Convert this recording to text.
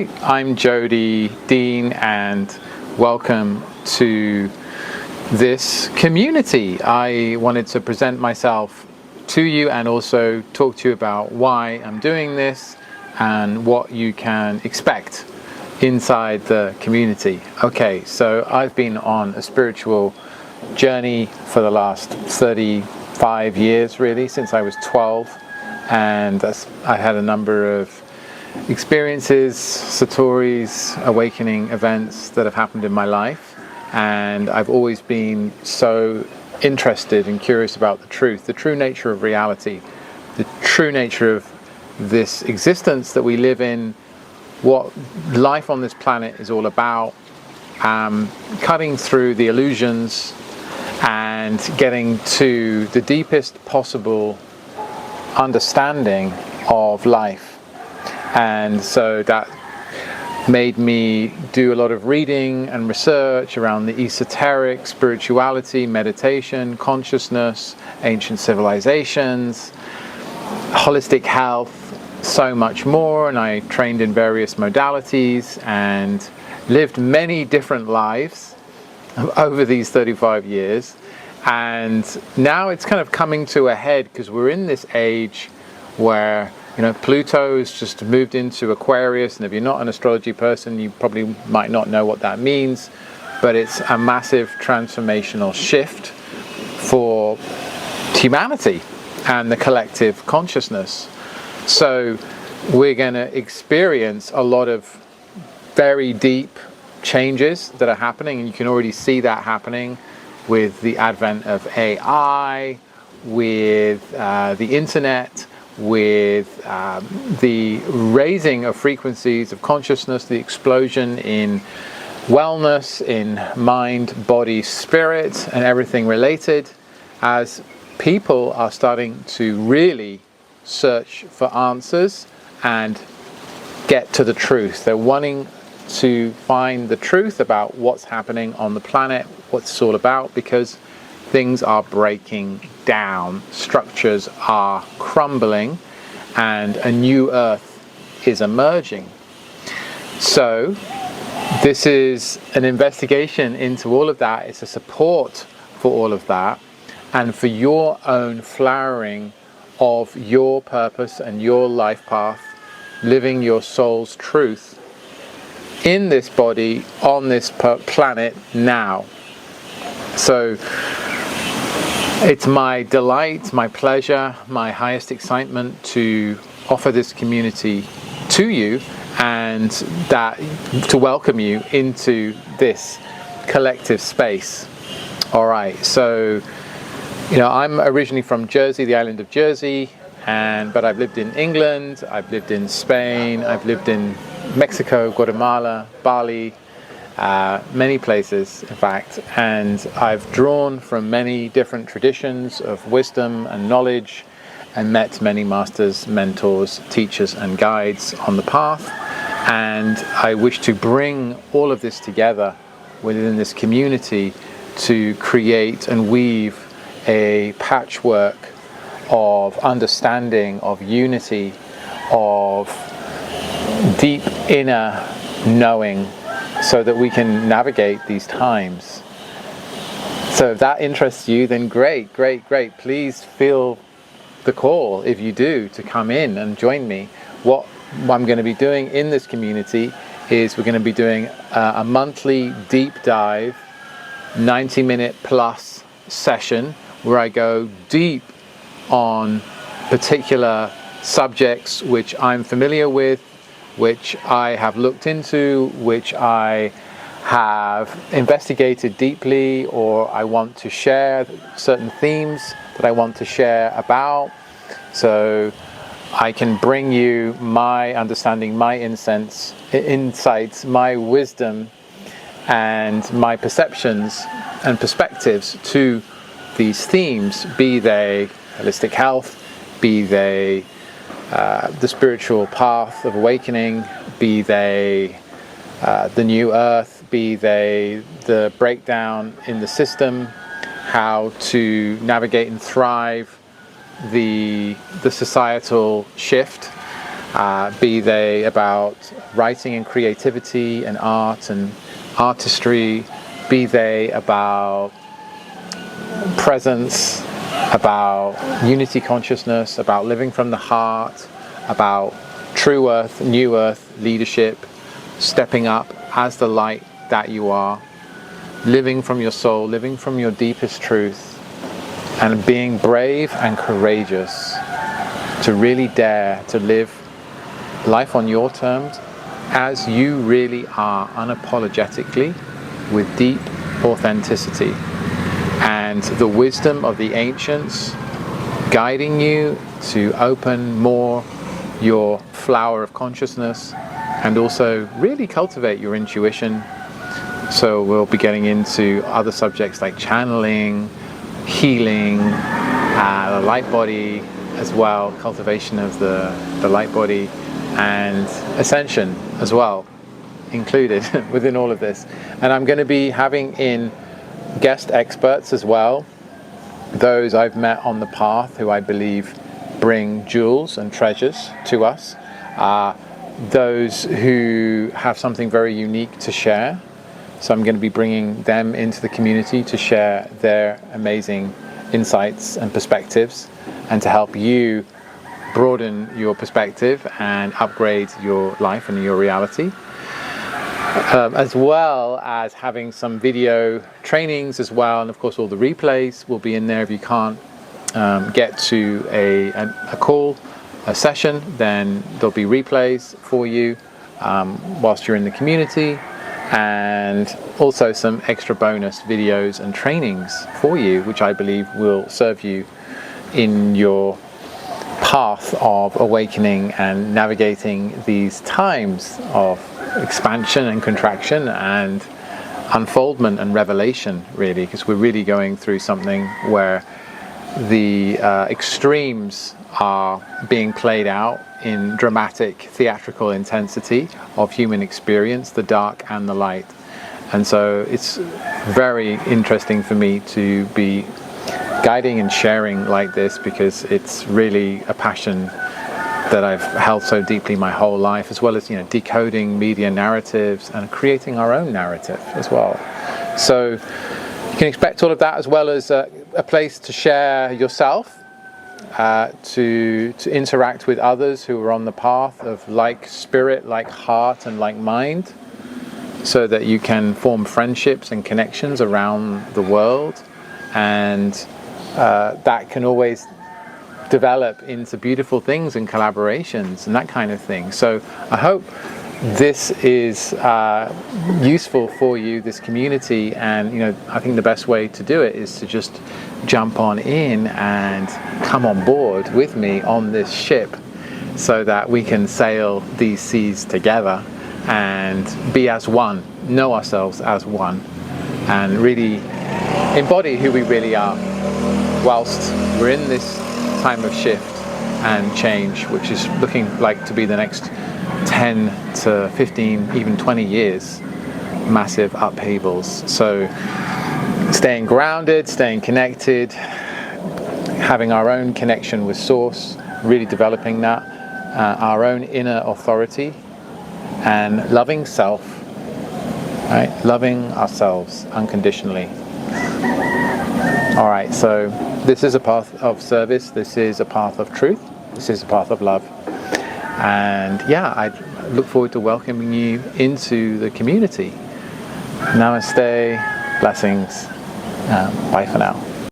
Hi, I'm Jody Dean, and welcome to this community. I wanted to present myself to you and also talk to you about why I'm doing this and what you can expect inside the community. Okay, so I've been on a spiritual journey for the last 35 years, really, since I was 12, and I had a number of experiences, satoris, awakening events that have happened in my life, and I've always been so interested and curious about the true nature of reality, the true nature of this existence that we live in, what life on this planet is all about, cutting through the illusions and getting to the deepest possible understanding of life. And so that made me do a lot of reading and research around the esoteric, spirituality, meditation, consciousness, ancient civilizations, holistic health, so much more. And I trained in various modalities and lived many different lives over these 35 years. And now it's kind of coming to a head because we're in this age where Pluto's just moved into Aquarius, and if you're not an astrology person, you probably might not know what that means, but it's a massive transformational shift for humanity and the collective consciousness. So we're going to experience a lot of very deep changes that are happening, and you can already see that happening with the advent of AI, with the internet, with the raising of frequencies of consciousness, the explosion in wellness, in mind, body, spirit, and everything related, as people are starting to really search for answers and get to the truth. They're wanting to find the truth about what's happening on the planet, what it's all about, because things are breaking down, structures are crumbling, and a new earth is emerging. So this is an investigation into all of that. It's a support for all of that, and for your own flowering of your purpose and your life path, living your soul's truth in this body, on this planet now. So it's my delight, my pleasure, my highest excitement to offer this community to you, and that to welcome you into this collective space. All right, so I'm originally from Jersey, the island of Jersey, but I've lived in England, I've lived in Spain, I've lived in Mexico, Guatemala, Bali, many places, in fact, and I've drawn from many different traditions of wisdom and knowledge, and met many masters, mentors, teachers, and guides on the path. And I wish to bring all of this together within this community to create and weave a patchwork of understanding, of unity, of deep inner knowing, so that we can navigate these times. So if that interests you, then great. Please feel the call, if you do, to come in and join me. What I'm going to be doing in this community is we're going to be doing a monthly deep dive, 90-minute plus session where I go deep on particular subjects which I'm familiar with, which I have looked into, which I have investigated deeply, or I want to share certain themes that I want to share about. So I can bring you my understanding, my insights, my wisdom, and my perceptions and perspectives to these themes, be they holistic health, be they the spiritual path of awakening, be they the new earth, be they the breakdown in the system, how to navigate and thrive the societal shift, be they about writing and creativity and art and artistry, be they about presence, about unity consciousness, about living from the heart, about true earth, new earth leadership, stepping up as the light that you are, living from your soul, living from your deepest truth, and being brave and courageous to really dare to live life on your terms as you really are, unapologetically, with deep authenticity, and the wisdom of the ancients guiding you to open more your flower of consciousness and also really cultivate your intuition. So we'll be getting into other subjects like channeling, healing, the light body as well, cultivation of the light body, and ascension as well included within all of this. And I'm going to be having in guest experts as well, those I've met on the path who I believe bring jewels and treasures to us, those who have something very unique to share. So I'm going to be bringing them into the community to share their amazing insights and perspectives, and to help you broaden your perspective and upgrade your life and your reality, as well as having some video trainings as well. And of course all the replays will be in there. If you can't get to a call, a session, then there'll be replays for you whilst you're in the community, and also some extra bonus videos and trainings for you, which I believe will serve you in your path of awakening and navigating these times of expansion and contraction and unfoldment and revelation, really, because we're really going through something where the extremes are being played out in dramatic theatrical intensity of human experience, the dark and the light. And so it's very interesting for me to be guiding and sharing like this, because it's really a passion that I've held so deeply my whole life, as well as, decoding media narratives and creating our own narrative as well. So you can expect all of that, as well as a place to share yourself, to interact with others who are on the path of like spirit, like heart, and like mind, so that you can form friendships and connections around the world, and that can always develop into beautiful things and collaborations and that kind of thing. So I hope this is useful for you, this community, and I think the best way to do it is to just jump on in and come on board with me on this ship, so that we can sail these seas together and be as one, know ourselves as one, and really embody who we really are, whilst we're in this time of shift and change, which is looking like to be the next 10 to 15, even 20 years, massive upheavals. So staying grounded, staying connected, having our own connection with Source, really developing that, our own inner authority, and loving self, right? Loving ourselves unconditionally. All right, so this is a path of service, this is a path of truth, this is a path of love. And yeah, I look forward to welcoming you into the community. Namaste, blessings, bye for now.